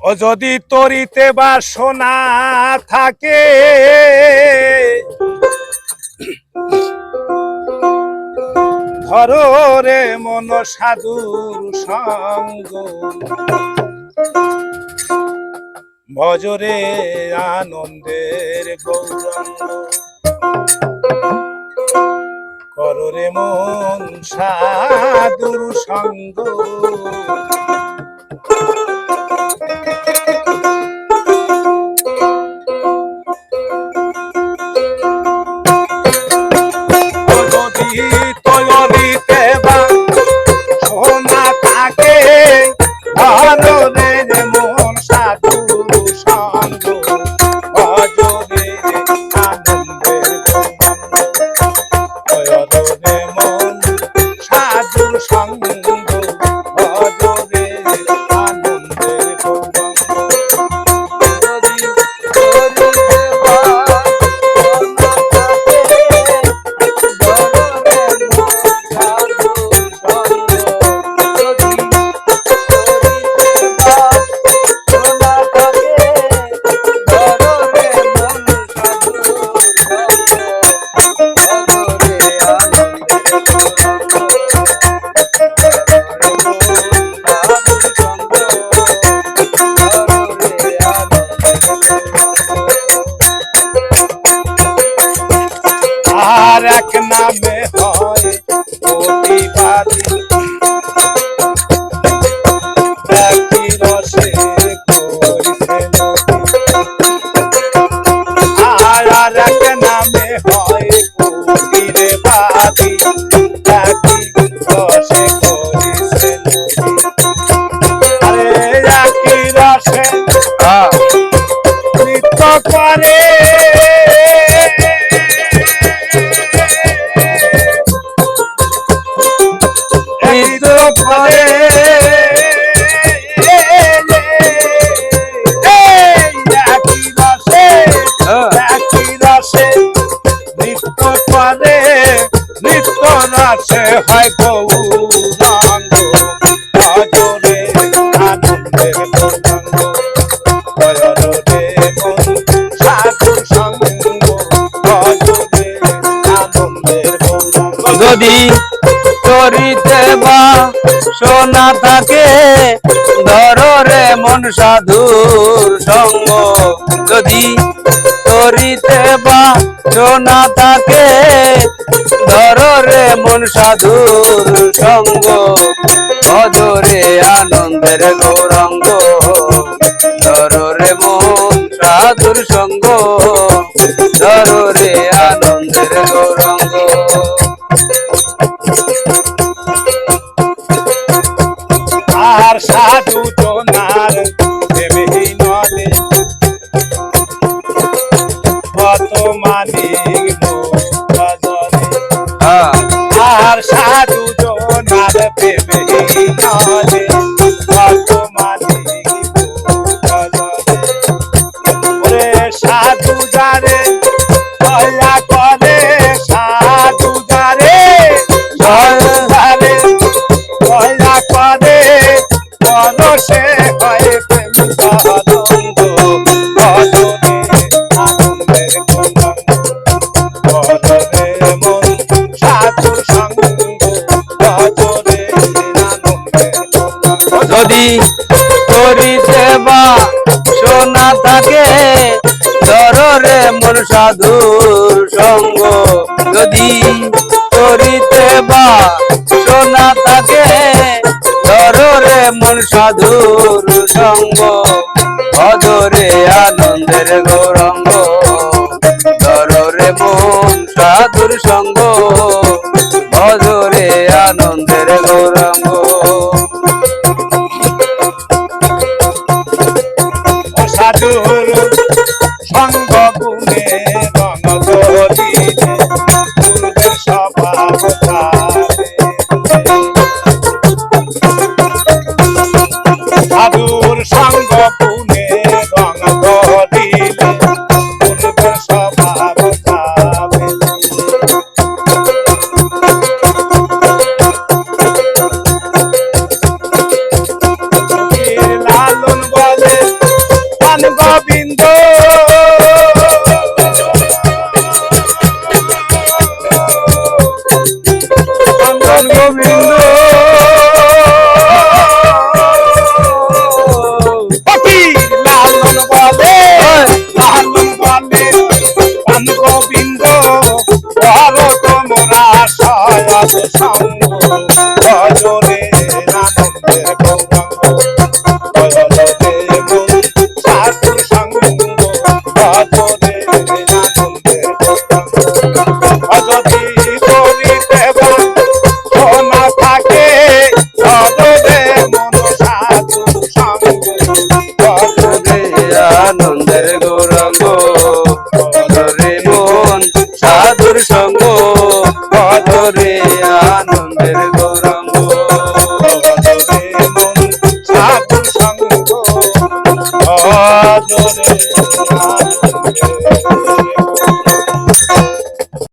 ও যদি তরিতে বাসনা থাকে ধরো রে মন সাধুর সঙ্গ ভজরে আনন্দের গৌরঙ্গ করো রে মন সাধুর সঙ্গ তৈরিতে বা সোনা থাকে ভালো রে মন সাধুর সঙ্গ ভজরে আনন্দের রে মন সাধুর সঙ্গ ভজরে আনন্দের আর এক নামে হয় প্রতিবাদী একই রসে করিছে আর এক নামে হয় প্রতিবাদী একই রসে করিছে আরে একই রসে নৃত্য করে নিত্য নাচে হয় গৌরাঙ্গ ভজরে আনন্দের গৌরাঙ্গ ভজরে মন সাধুর সঙ্গ ভজরে আনন্দের গৌরাঙ্গ যদি তরিতে বা সোনা থাকে ধরো রে মন সাধুর সঙ্গ যদি তরিতে বা সোনা থাকে ধরো রে মন সাধুর সঙ্গ ভজরে আনন্দের গৌরাঙ্গ ধরো রে মন সাধুর সঙ্গ ধরো রে আনন্দের গৌরাঙ্গ আর সাধু জনার দেবহীন কত মানিক আর সাধু জনার দেবহীন কত মানিক সাধু যারে দয়া করে সাধু যারে দয়া করে মনসে হয় প্রেম আনন্দ ভজরে আনন্দের ভজরে মন সাধুর সঙ্গ ভজরে আনন্দের যদি তরিতে বা সোনা থাকে ধরো রে মন সাধুর সঙ্গ যদি তরিতে বা সোনা থাকে ধরো রে মন সাধুর সঙ্গ ভজরে আনন্দের গৌরাঙ্গ ধরো রে মন সাধুর সঙ্গ ভজরে আনন্দের গৌরাঙ্গ সাধুর সঙ্গ গুণে রঙ দিলে পূর্বের স্বভাব সাধুর সঙ্গ গুণে রঙ দিলে পূর্বের স্বভাব সাধু সঙ্গ ভজরে আনন্দের গৌরাঙ্গ ভজরে মন সাধু সঙ্গ ভজরে আনন্দের গৌরাঙ্গ যদি করিতে সোনা থাকে ভজরে মন সাধু সঙ্গ ভজরে আনন্দের গৌরাঙ্গ ভজরে মন সাধুর সঙ্গ ভজরে আনন্দের গৌরাঙ্গ ভজরে মন সাধু সঙ্গ ভজরে